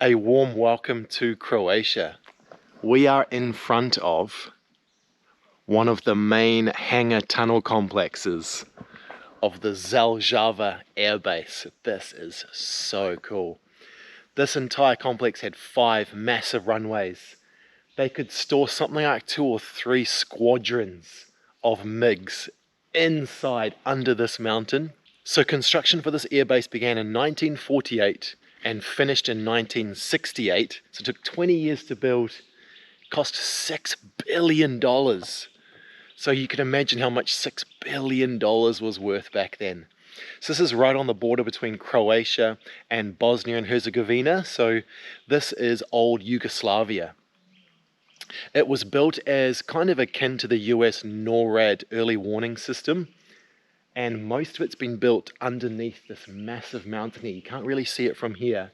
A warm welcome to Croatia. We are in front of one of the main hangar tunnel complexes of the Zeljava airbase. This is so cool. This entire complex had 5 massive runways. They could store something like 2 or 3 squadrons of MiGs inside under this mountain. So construction for this airbase began in 1948 and finished in 1968. So it took 20 years to build, cost $6 billion. So you can imagine how much $6 billion was worth back then. So this is right on the border between Croatia and Bosnia and Herzegovina. So this is old Yugoslavia. It was built as kind of akin to the US NORAD early warning system. And most of it's been built underneath this massive mountain here. You can't really see it from here.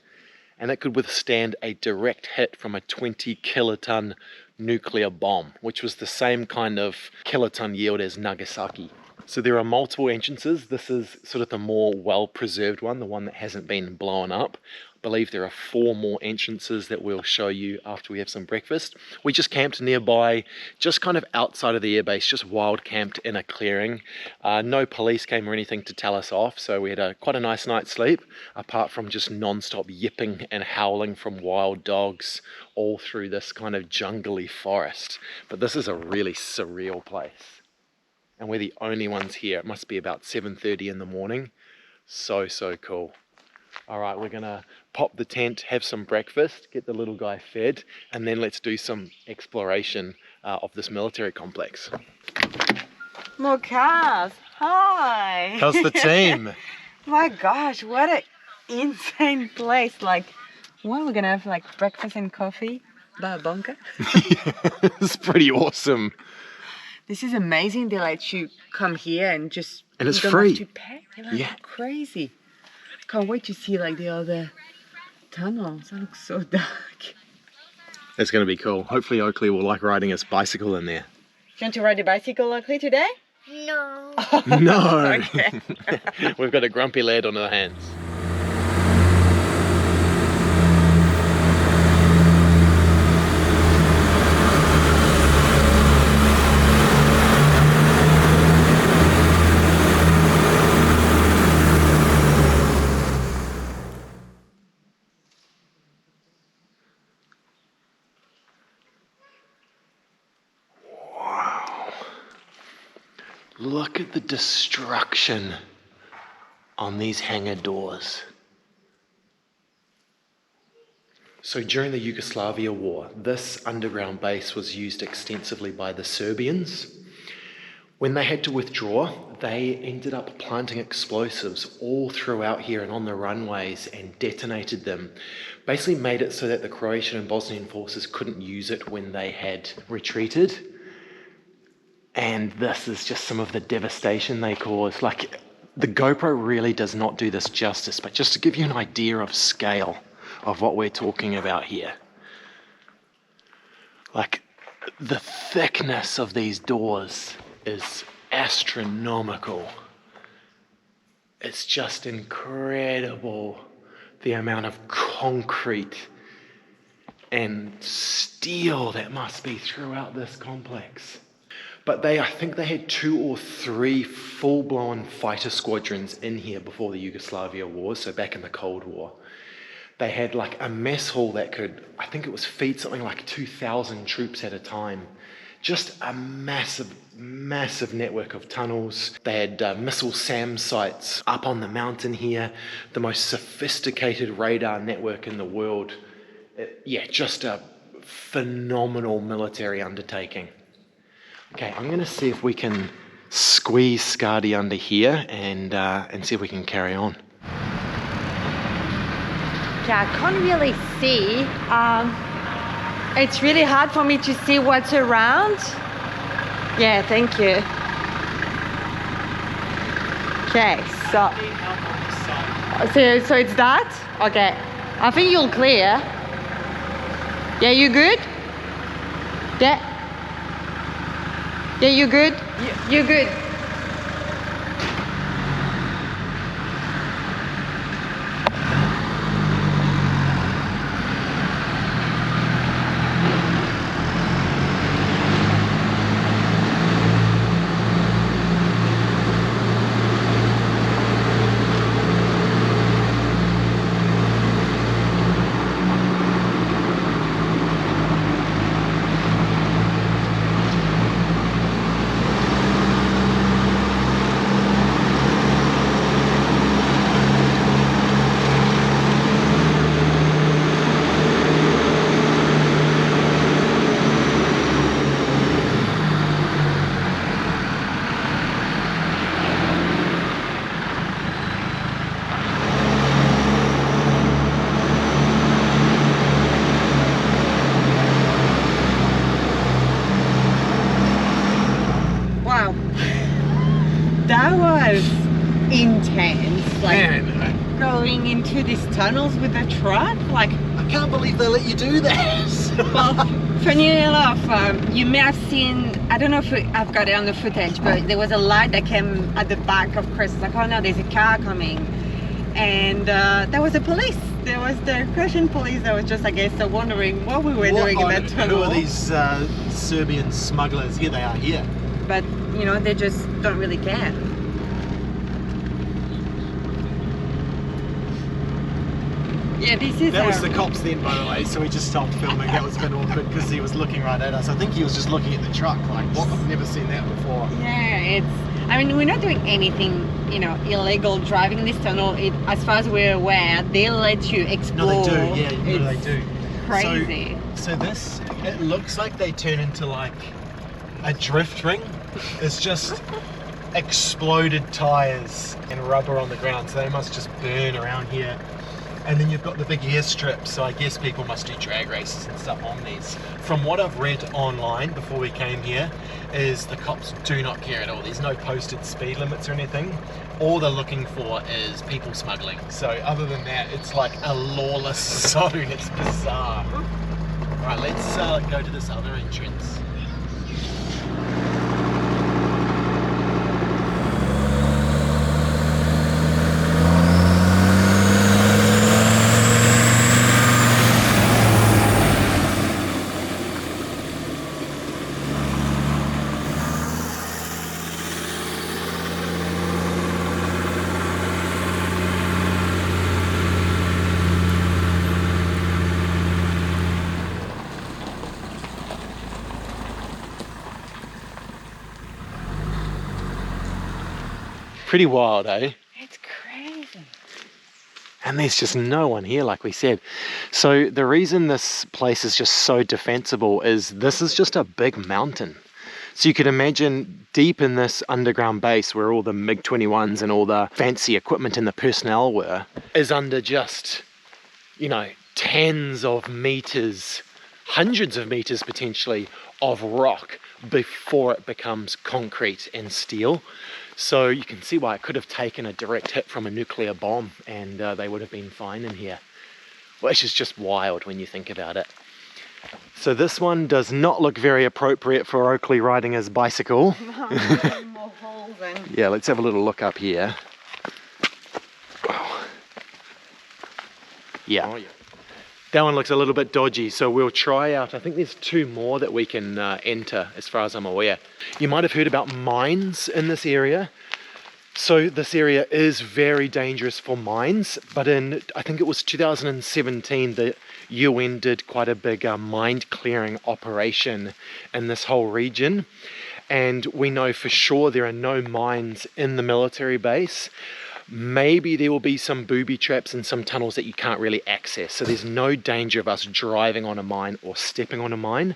And it could withstand a direct hit from a 20 kiloton nuclear bomb, which was the same kind of kiloton yield as Nagasaki. So there are multiple entrances. This is sort of the more well-preserved one, the one that hasn't been blown up. I believe there are 4 more entrances that we'll show you after we have some breakfast. We just camped nearby, just kind of outside of the airbase, just wild camped in a clearing. No police came or anything to tell us off, so we had quite a nice night's sleep, apart from just non-stop yipping and howling from wild dogs all through this kind of jungly forest. But this is a really surreal place. And we're the only ones here. It must be about 7:30 in the morning. So cool. All right, we're gonna pop the tent, have some breakfast, get the little guy fed, and then let's do some exploration of this military complex. More cars. Hi. How's the team? My gosh, what an insane place. Like, what, we're gonna have like breakfast and coffee by a bunker? It's pretty awesome. This is amazing. They let you come here and just... And it's you don't free. have to pay. They're like, Yeah. Crazy. Can't wait to see like the other tunnels. That looks so dark. It's going to be cool. Hopefully Oakley will like riding his bicycle in there. Do you want to ride a bicycle, Oakley, today? No. No! Okay. We've got a grumpy lad on our hands. Look at the destruction on these hangar doors. So during the Yugoslavia war, this underground base was used extensively by the Serbians. When they had to withdraw, they ended up planting explosives all throughout here and on the runways and detonated them. Basically made it so that the Croatian and Bosnian forces couldn't use it when they had retreated. And this is just some of the devastation they caused. Like, the GoPro really does not do this justice, but just to give you an idea of scale of what we're talking about here. Like, the thickness of these doors is astronomical. It's just incredible the amount of concrete and steel that must be throughout this complex. But I think they had 2 or 3 full-blown fighter squadrons in here before the Yugoslavia war, so back in the Cold War. They had like a mess hall that could, I think it was feed something like 2,000 troops at a time. Just a massive, massive network of tunnels. They had missile SAM sites up on the mountain here, the most sophisticated radar network in the world. Yeah, just a phenomenal military undertaking. Okay, I'm going to see if we can squeeze Skadi under here and see if we can carry on. Yeah, I can't really see. It's really hard for me to see what's around. Yeah, thank you. Okay, so it's that? Okay, I think you'll clear. Yeah, you good? Yeah. Yeah, you good? You good? That was intense. Like Man, going into these tunnels with the truck. Like, I can't believe they let you do that. well, funny enough, you may have seen, I don't know if I've got it on the footage, but there was a light that came at the back of Chris. It's like, oh no, there's a car coming. And there was the police. There was the Croatian police that was just, I guess, wondering what we were doing in that tunnel. Who are these Serbian smugglers? Here they are, here. But, you know, they just don't really care. Yeah, this is That was the cops then, by the way, so we just stopped filming. That was a bit awkward because he was looking right at us. I think he was just looking at the truck like, what? I've never seen that before. Yeah, it's, I mean, we're not doing anything, you know, illegal driving in this tunnel. As far as we're aware, they let you explore. No, they do, yeah, no, they do. Crazy. So this, it looks like they turn into like a drift ring. It's just exploded tires and rubber on the ground, so they must just burn around here. And then you've got the big airstrip, so I guess people must do drag races and stuff on these. From what I've read online before we came here, is the cops do not care at all. There's no posted speed limits or anything. All they're looking for is people smuggling. So other than that, it's like a lawless zone. It's bizarre. Alright, let's go to this other entrance. Pretty wild, eh? It's crazy. And there's just no one here, like we said. So the reason this place is just so defensible is this is just a big mountain. So you could imagine deep in this underground base where all the MiG-21s and all the fancy equipment and the personnel were, is under just, you know, tens of meters, hundreds of meters potentially of rock before it becomes concrete and steel. So you can see why it could have taken a direct hit from a nuclear bomb and they would have been fine in here. Which is just wild when you think about it. So this one does not look very appropriate for Oakley riding his bicycle. More holes in. Yeah, let's have a little look up here. Yeah. Oh, yeah. That one looks a little bit dodgy, so we'll try out, I think there's 2 more that we can enter as far as I'm aware. You might have heard about mines in this area. So this area is very dangerous for mines, but in, I think it was 2017, the UN did quite a big mine clearing operation in this whole region. And we know for sure there are no mines in the military base. Maybe there will be some booby traps and some tunnels that you can't really access. So there's no danger of us driving on a mine or stepping on a mine.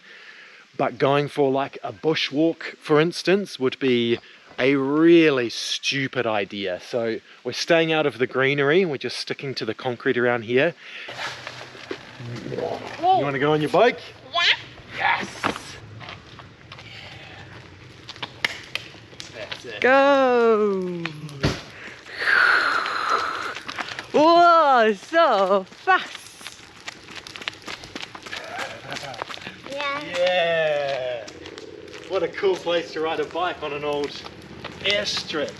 But going for like a bushwalk, for instance, would be a really stupid idea. So we're staying out of the greenery and we're just sticking to the concrete around here. You want to go on your bike? Yeah. Yes! That's it. Go! Whoa, so fast! Yeah. Yeah! What a cool place to ride a bike on an old airstrip.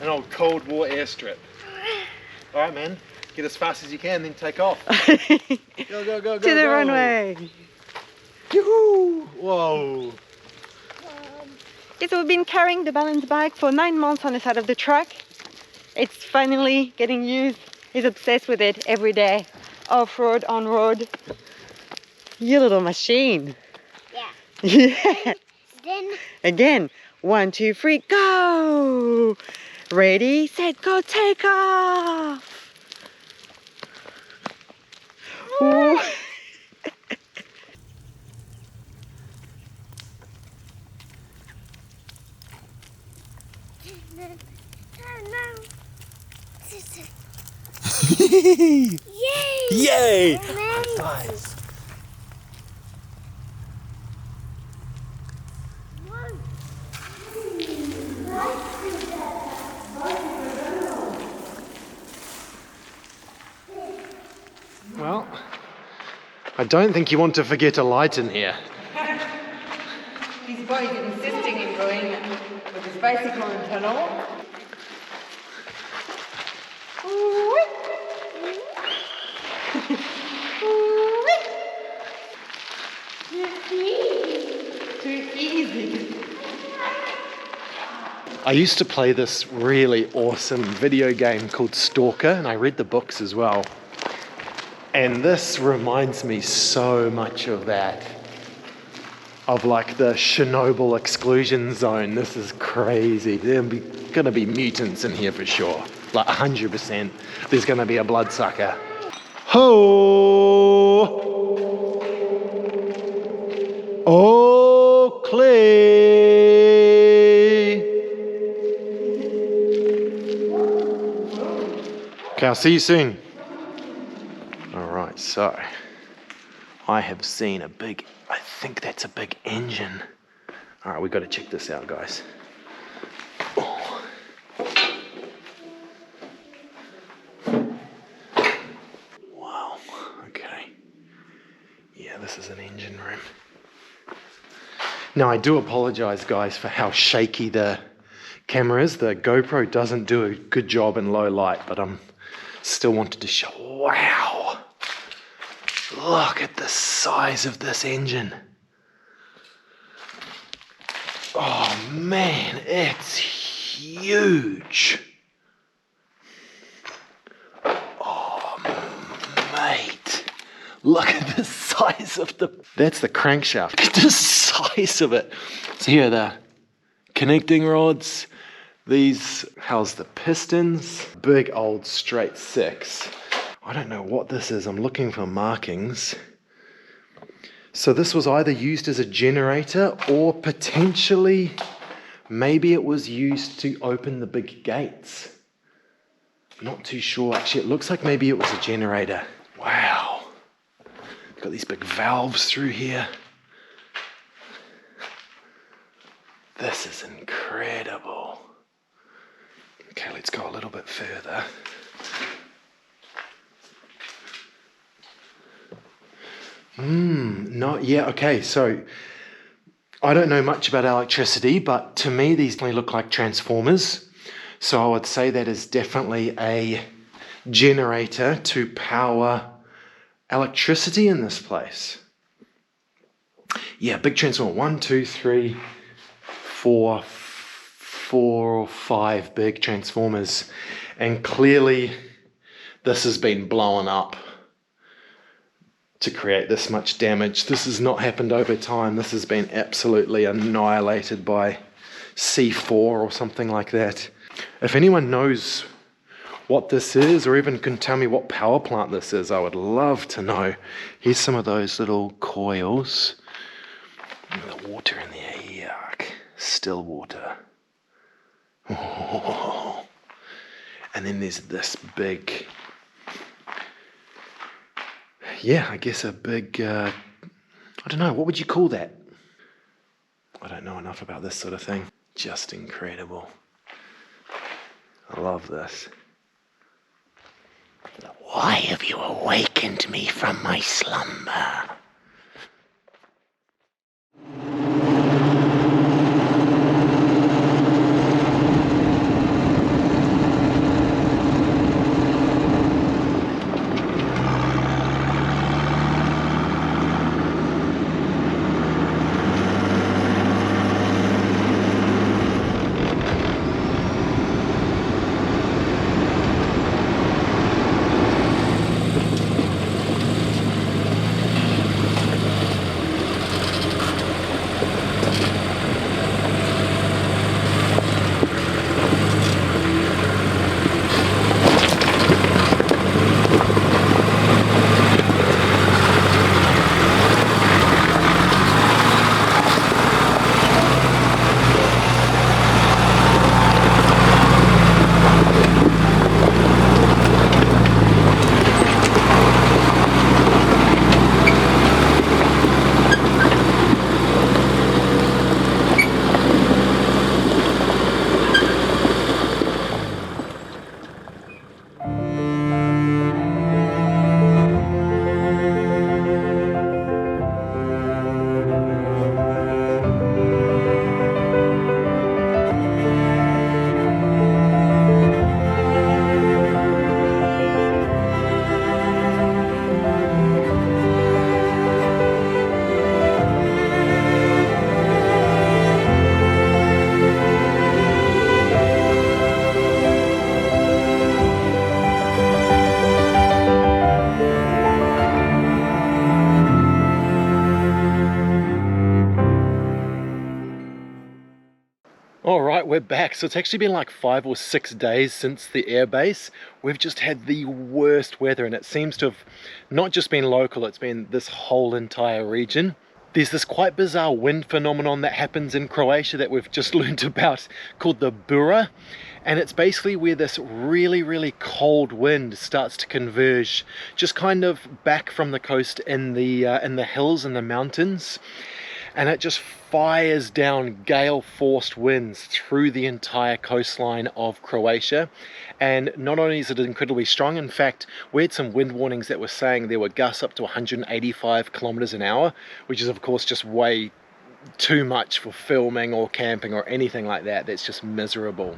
An old Cold War airstrip. Alright man, get as fast as you can, then take off. Go, go, go, go, To the go. runway! Yoo-hoo! Whoa! Okay, so we've been carrying the balance bike for 9 months on the side of the truck. It's finally getting used. He's obsessed with it every day. Off-road, on-road. You little machine. Yeah. Yeah. Then Again. 1, 2, 3, go! Ready, set, go, take off! Ooh. Yay! Yay! Amazing. Guys. One. I don't think you want to forget a light in here. This boy is insisting in going with his bicycle in tunnel. Too easy. I used to play this really awesome video game called Stalker, and I read the books as well. And this reminds me so much of that. Of like the Chernobyl exclusion zone. This is crazy. There's gonna be mutants in here for sure. Like 100%. There's gonna be a bloodsucker. Ho! Oh, Clay! Okay, I'll see you soon. Alright, so I have seen a big, I think that's a big engine. Alright, we've got to check this out, guys. Oh. Wow, okay. Yeah, this is an engine room. Now, I do apologize, guys, for how shaky the camera is. The GoPro doesn't do a good job in low light, but I'm still wanted to show. Wow! Look at the size of this engine. Oh man, it's huge. Oh mate, look at the size of that's the crankshaft. Look at the size of it. So here are the connecting rods. These house the pistons. Big old straight six. I don't know what this is. I'm looking for markings. So this was either used as a generator or potentially maybe it was used to open the big gates. Not too sure. Actually, it looks like maybe it was a generator. Wow. Got these big valves through here. This is incredible. Okay, let's go a little bit further. Okay, so I don't know much about electricity, but to me these definitely look like transformers. So I would say that is definitely a generator to power electricity in this place. Yeah, big transformer. 1, 2, 3, 4 or 5 big transformers. And clearly this has been blown up to create this much damage. This has not happened over time. This has been absolutely annihilated by C4 or something like that. If anyone knows what this is, or even can tell me what power plant this is, I would love to know. Here's some of those little coils. The water in there, yuck. Still water. Oh. And then there's this big, yeah, I guess a big, I don't know, what would you call that? I don't know enough about this sort of thing. Just incredible. I love this. Why have you awakened me from my slumber? we're back. So it's actually been like 5 or 6 days since the airbase. We've just had the worst weather, and it seems to have not just been local, it's been this whole entire region. There's this quite bizarre wind phenomenon that happens in Croatia that we've just learned about called the bura. And it's basically where this really, really cold wind starts to converge just kind of back from the coast in the hills and the mountains. And it just fires down gale-forced winds through the entire coastline of Croatia. And not only is it incredibly strong, in fact, we had some wind warnings that were saying there were gusts up to 185 kilometers an hour, which is of course just way too much for filming or camping or anything like that. That's just miserable.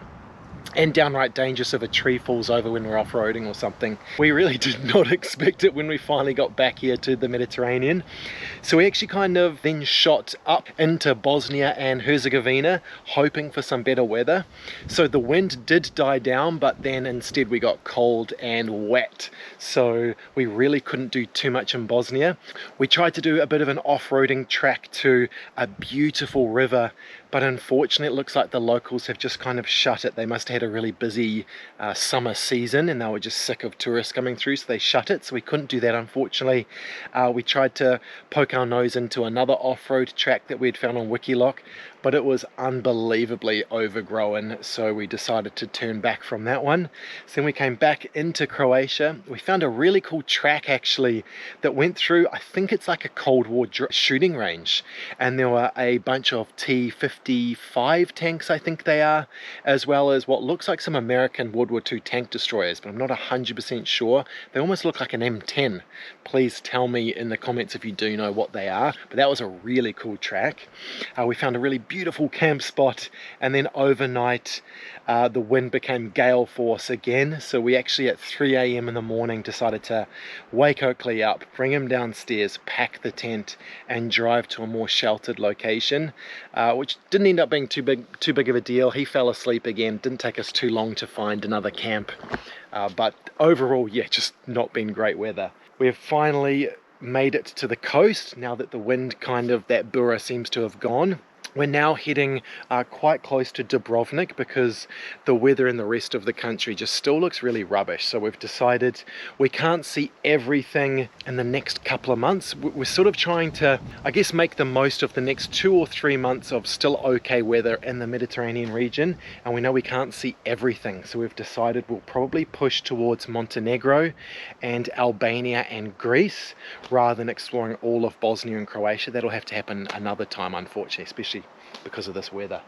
And downright dangerous if a tree falls over when we're off-roading or something. We really did not expect it when we finally got back here to the Mediterranean. So we actually kind of then shot up into Bosnia and Herzegovina, hoping for some better weather. So the wind did die down, but then instead we got cold and wet. So we really couldn't do too much in Bosnia. We tried to do a bit of an off-roading track to a beautiful river, but unfortunately it looks like the locals have just kind of shut it. They must have had a really busy summer season and they were just sick of tourists coming through, so they shut it. So we couldn't do that, unfortunately. We tried to poke our nose into another off-road track that we'd found on Wikiloc, but it was unbelievably overgrown, so we decided to turn back from that one. So then we came back into Croatia. We found a really cool track actually that went through, I think it's like a Cold War shooting range, and there were a bunch of T-55 tanks, I think they are, as well as what looks like some American World War II tank destroyers, but I'm not 100% sure. They almost look like an M10. Please tell me in the comments if you do know what they are, but that was a really cool track. We found a really beautiful camp spot, and then overnight the wind became gale force again, so we actually at 3 a.m. in the morning decided to wake Oakley up, bring him downstairs, pack the tent and drive to a more sheltered location, which didn't end up being too big of a deal. He fell asleep again. Didn't take us too long to find another camp, but overall, yeah, just not been great weather. We have finally made it to the coast now that the wind kind of, that bura seems to have gone. We're now heading quite close to Dubrovnik because the weather in the rest of the country just still looks really rubbish. So we've decided we can't see everything in the next couple of months. We're sort of trying to, I guess, make the most of the next 2 or 3 months of still okay weather in the Mediterranean region. And we know we can't see everything. So we've decided we'll probably push towards Montenegro and Albania and Greece rather than exploring all of Bosnia and Croatia. That'll have to happen another time, unfortunately, especially because of this weather.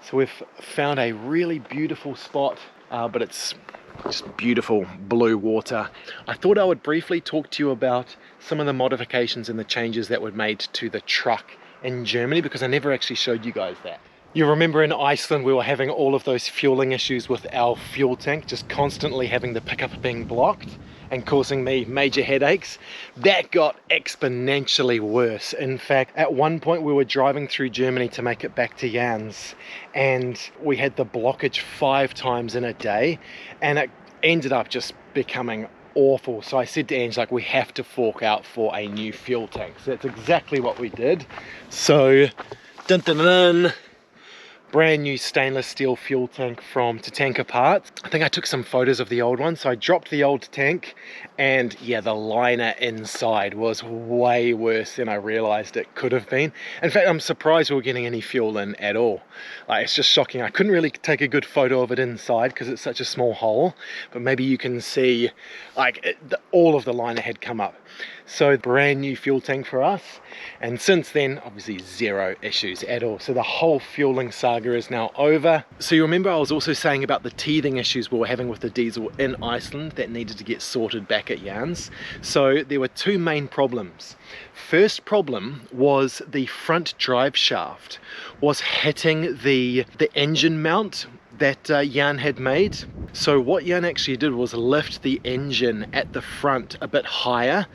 So we've found a really beautiful spot, but it's just beautiful blue water. I thought I would briefly talk to you about some of the modifications and the changes that were made to the truck in Germany, because I never actually showed you guys that. You remember in Iceland we were having all of those fueling issues with our fuel tank, just constantly having the pickup being blocked and causing me major headaches. That got exponentially worse. In fact, at one point we were driving through Germany to make it back to Jans, and we had the blockage 5 times in a day, and it ended up just becoming awful. So I said to Ange, like, we have to fork out for a new fuel tank. So that's exactly what we did. So dun dun dun, brand new stainless steel fuel tank from Tatanka Parts. I think I took some photos of the old one, so I dropped the old tank, and yeah, the liner inside was way worse than I realized it could have been. In fact, I'm surprised we were getting any fuel in at all. Like, it's just shocking. I couldn't really take a good photo of it inside because it's such a small hole, but maybe you can see like all of the liner had come up. So brand new fuel tank for us, and since then obviously 0 issues at all. So the whole fueling saga is now over. So you remember I was also saying about the teething issues we were having with the diesel in Iceland that needed to get sorted back at Jans. So there were 2 main problems. First problem was the front drive shaft was hitting the engine mount that Jan had made. So what Jan actually did was lift the engine at the front a bit higher,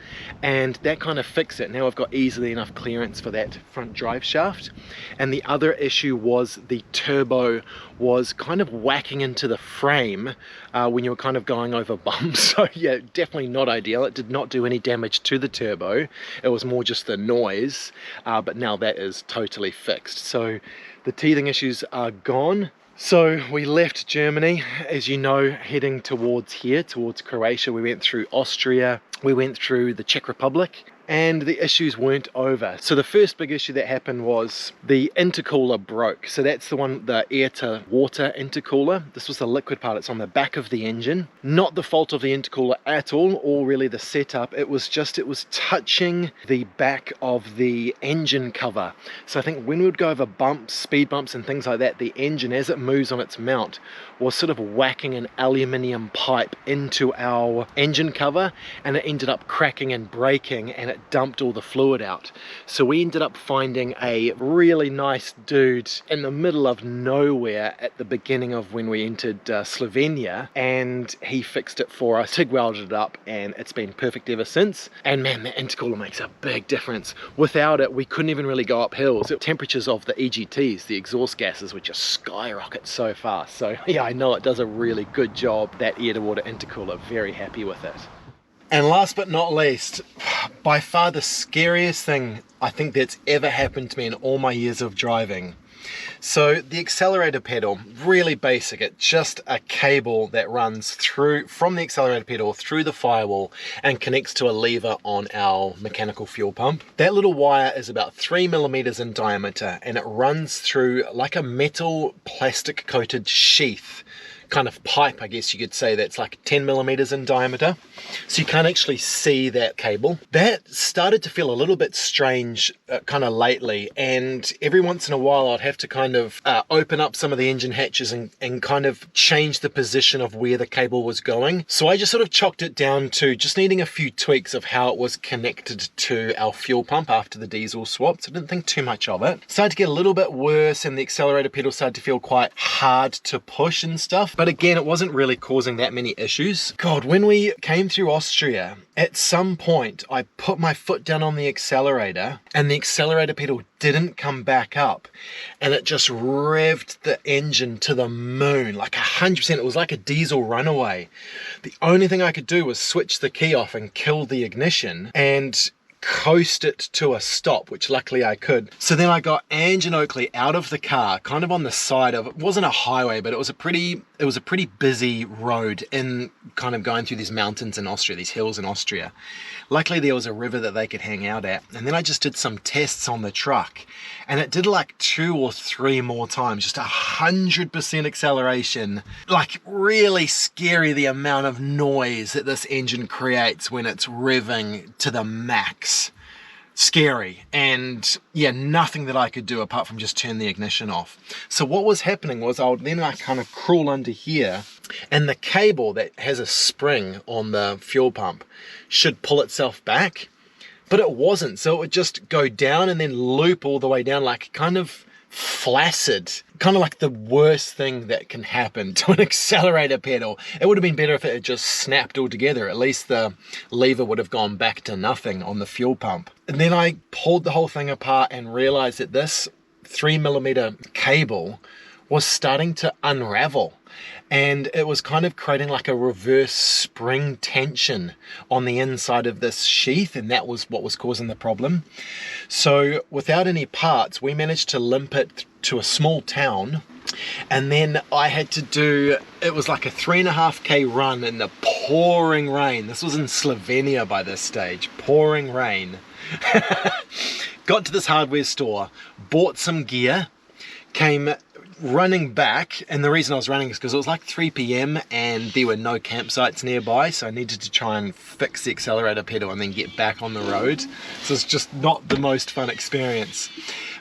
and that kind of fixed it. Now I've got easily enough clearance for that front drive shaft. And the other issue was the turbo was kind of whacking into the frame when you were kind of going over bumps. So yeah, definitely not ideal. It did not do any damage to the turbo. It was more just the noise, but now that is totally fixed. So the teething issues are gone. So we left Germany, as you know, heading towards here, towards Croatia. We went through Austria, we went through the Czech Republic, and the issues weren't over. So the first big issue that happened was the intercooler broke. So that's the one, the air to water intercooler. This was the liquid part. It's on the back of the engine. Not the fault of the intercooler at all, or really the setup. It was just, it was touching the back of the engine cover. So I think when we would go over bumps, speed bumps and things like that, the engine, as it moves on its mount, was sort of whacking an aluminium pipe into our engine cover, and it ended up cracking and breaking, and it dumped all the fluid out. So we ended up finding a really nice dude in the middle of nowhere at the beginning of when we entered Slovenia, and he fixed it for us, TIG welded it up, and it's been perfect ever since. And man, the intercooler makes a big difference. Without it, we couldn't even really go up hills. The temperatures of the EGTs, the exhaust gases, would just skyrocket so fast. So yeah, I know it does a really good job, that air to water intercooler. Very happy with it. And last but not least, by far the scariest thing I think that's ever happened to me in all my years of driving. So the accelerator pedal, really basic. It's just a cable that runs through from the accelerator pedal through the firewall and connects to a lever on our mechanical fuel pump. That little wire is about 3 millimeters in diameter, and it runs through like a metal plastic coated sheath kind of pipe, I guess you could say, that's like 10 millimeters in diameter. So you can't actually see that cable. That started to feel a little bit strange kind of lately, and every once in a while I'd have to kind of open up some of the engine hatches and kind of change the position of where the cable was going. So I just sort of chalked it down to just needing a few tweaks of how it was connected to our fuel pump after the diesel swap. So I didn't think too much of it. Started to get a little bit worse, and the accelerator pedal started to feel quite hard to push and stuff. But again, it wasn't really causing that many issues. God, when we came through Austria, at some point I put my foot down on the accelerator and the accelerator pedal didn't come back up, and it just revved the engine to the moon, like 100%. It was like a diesel runaway. The only thing I could do was switch the key off and kill the ignition and coast it to a stop, which luckily I could. So then I got Ange and Oakley out of the car, kind of on the side of, it wasn't a highway, but it was a pretty busy road in kind of going through these mountains in Austria, these hills in Austria. Luckily there was a river that they could hang out at, and then I just did some tests on the truck, and it did like 2 or 3 more times, just 100% acceleration. Like really scary, the amount of noise that this engine creates when it's revving to the max. Scary. And yeah, nothing that I could do apart from just turn the ignition off. So what was happening was I would then like kind of crawl under here, and the cable that has a spring on the fuel pump should pull itself back, but it wasn't. So it would just go down and then loop all the way down, like kind of flaccid, kind of like the worst thing that can happen to an accelerator pedal. It would have been better if it had just snapped all together. At least the lever would have gone back to nothing on the fuel pump. And then I pulled the whole thing apart and realized that this 3 millimeter cable was starting to unravel, and it was kind of creating like a reverse spring tension on the inside of this sheath, and that was what was causing the problem. So without any parts, we managed to limp it to a small town, and then I had to do, it was like a 3.5k run in the pouring rain. This was in Slovenia by this stage, pouring rain. Got to this hardware store, bought some gear, came running back, and the reason I was running is because it was like 3 p.m. and there were no campsites nearby, so I needed to try and fix the accelerator pedal and then get back on the road. So it's just not the most fun experience.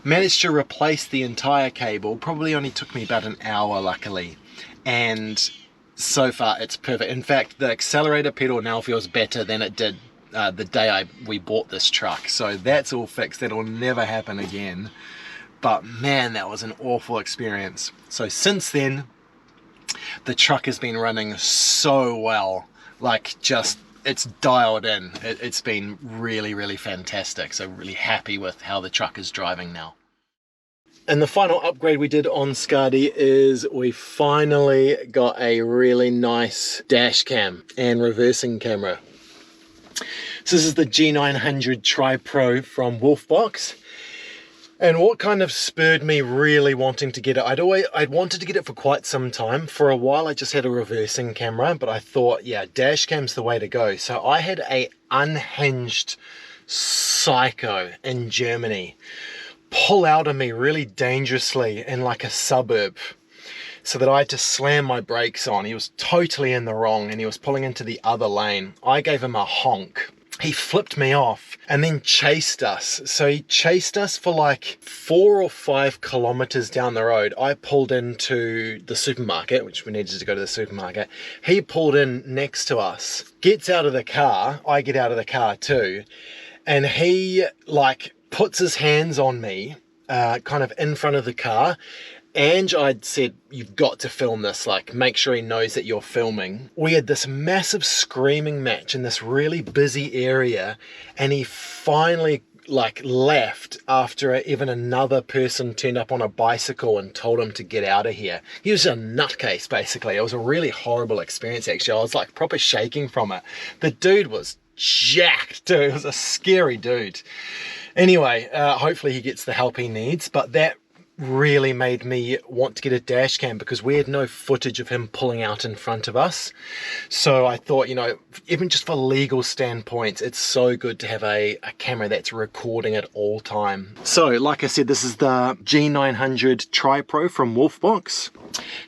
Managed to replace the entire cable, probably only took me about an hour luckily, and so far it's perfect. In fact, the accelerator pedal now feels better than it did the day we bought this truck, so that's all fixed. That'll never happen again. But man, that was an awful experience. So since then, The truck has been running so well, like just it's dialed in. It's been really, really fantastic. So really happy with how the truck is driving now. And the final upgrade we did on Skadi is we finally got a really nice dash cam and reversing camera. So this is the G900 Tripro from Wolfbox. And what kind of spurred me really wanting to get it, I'd wanted to get it for quite some time. For a while I just had a reversing camera, but I thought, yeah, dash cam's the way to go. So I had a unhinged psycho in Germany pull out of me really dangerously in like a suburb, so that I had to slam my brakes on. He was totally in the wrong and he was pulling into the other lane. I gave him a honk. He flipped me off and then chased us. So he chased us for like 4 or 5 kilometers down the road. I pulled into the supermarket, which we needed to go to the supermarket. He pulled in next to us, gets out of the car. I get out of the car too. And he like puts his hands on me, kind of in front of the car. And I'd said, you've got to film this, like make sure he knows that you're filming. We had this massive screaming match in this really busy area, and he finally like left after even another person turned up on a bicycle and told him to get out of here. He was a nutcase basically. It was a really horrible experience actually. I was like proper shaking from it. The dude was jacked dude. It was a scary dude. Anyway, hopefully he gets the help he needs, but that really made me want to get a dash cam because we had no footage of him pulling out in front of us. So I thought, you know, even just for legal standpoints, it's so good to have a camera that's recording at all time. So like I said, this is the G900 Tripro from Wolfbox.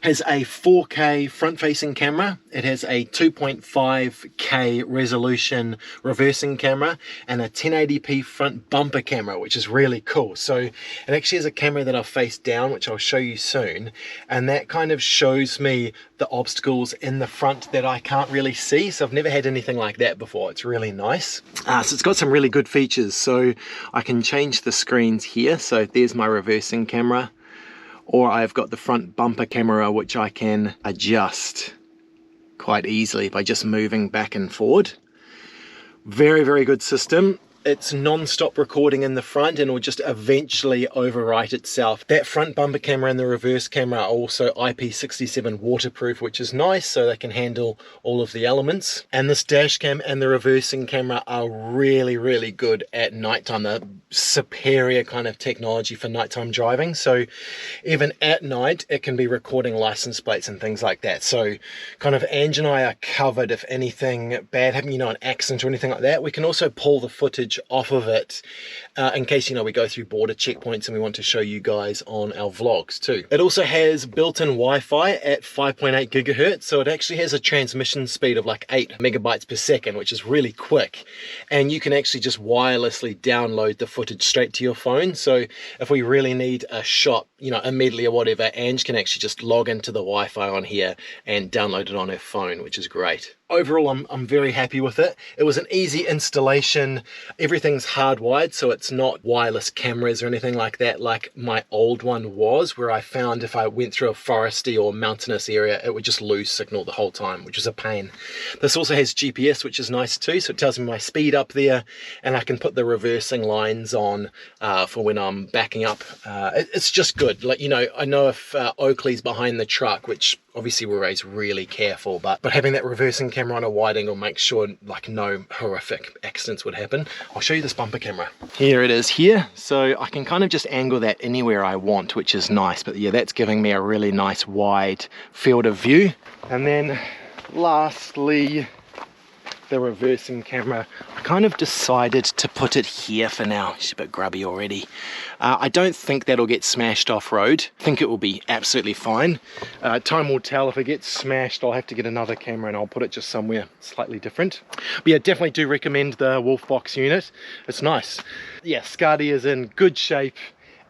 Has a 4K front-facing camera. It has a 2.5K resolution reversing camera and a 1080p front bumper camera, which is really cool. So it actually has a camera that I've face down, which I'll show you soon, and that kind of shows me the obstacles in the front that I can't really see. So I've never had anything like that before. It's really nice. So it's got some really good features. So I can change the screens here. So there's my reversing camera, or I've got the front bumper camera, which I can adjust quite easily by just moving back and forward. Very, very good system. It's non-stop recording in the front and will just eventually overwrite itself. That front bumper camera and the reverse camera are also IP67 waterproof, which is nice, so they can handle all of the elements. And this dash cam and the reversing camera are really, really good at nighttime. They're superior kind of technology for nighttime driving. So even at night, it can be recording license plates and things like that. So kind of Ange and I are covered if anything bad happens, you know, an accident or anything like that. We can also pull the footage off of it in case, you know, we go through border checkpoints and we want to show you guys on our vlogs too. It also has built-in Wi-Fi at 5.8 gigahertz, so it actually has a transmission speed of like 8 megabytes per second, which is really quick, and you can actually just wirelessly download the footage straight to your phone. So if we really need a shot, you know, immediately or whatever, Ange can actually just log into the Wi-Fi on here and download it on her phone, which is great. Overall, I'm very happy with it. It was an easy installation. Everything's hardwired, so it's not wireless cameras or anything like that like my old one was, where I found if I went through a foresty or mountainous area, it would just lose signal the whole time, which was a pain. This also has GPS, which is nice too, so it tells me my speed up there, and I can put the reversing lines on for when I'm backing up. It's just good. Like, you know, I know if Oakley's behind the truck, which obviously we're always really careful, but having that reversing camera on a wide angle makes sure like no horrific accidents would happen. I'll show you this bumper camera. Here it is here. So I can kind of just angle that anywhere I want, which is nice. But yeah, that's giving me a really nice wide field of view. And then lastly, the reversing camera. I kind of decided to put it here for now. It's a bit grubby already. I don't think that'll get smashed off-road. I think it will be absolutely fine. Time will tell. If it gets smashed, I'll have to get another camera and I'll put it just somewhere slightly different. But yeah, definitely do recommend the Wolfbox unit. It's nice. Yeah, Skadi is in good shape,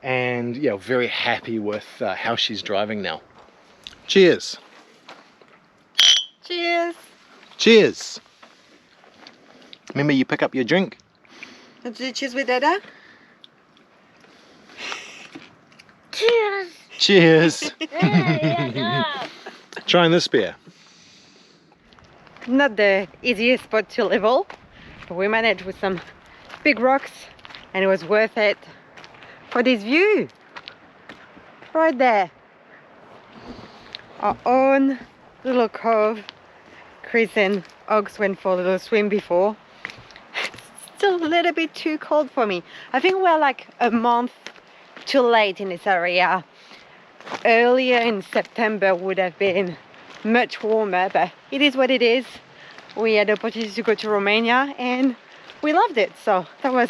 and yeah, very happy with how she's driving now. Cheers. Cheers. Cheers. Remember, you pick up your drink. Let's do cheers with Dada. Cheers. Cheers. Trying this beer. Not the easiest spot to level, but we managed with some big rocks and it was worth it for this view. Right there. Our own little cove. Chris and Ox went for a little swim before. Still a little bit too cold for me. I think we're like a month too late in this area. Earlier in September would have been much warmer, but it is what it is. We had the opportunity to go to Romania and we loved it, so that was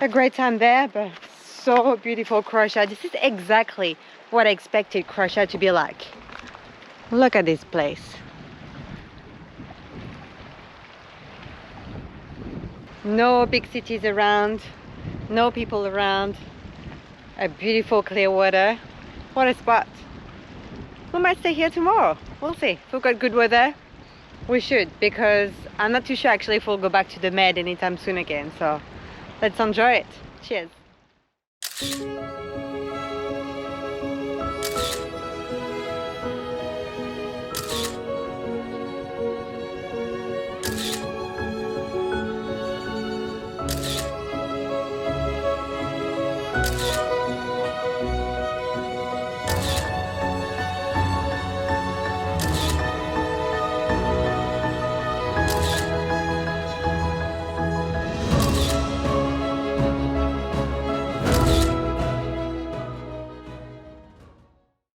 a great time there. But so beautiful, Croatia. This is exactly what I expected Croatia to be like. Look at this place. No big cities around, no people around, a beautiful clear water. What a spot. We might stay here tomorrow. We'll see. If we've got good weather, we should, because I'm not too sure actually if we'll go back to the Med anytime soon again. So let's enjoy it. Cheers.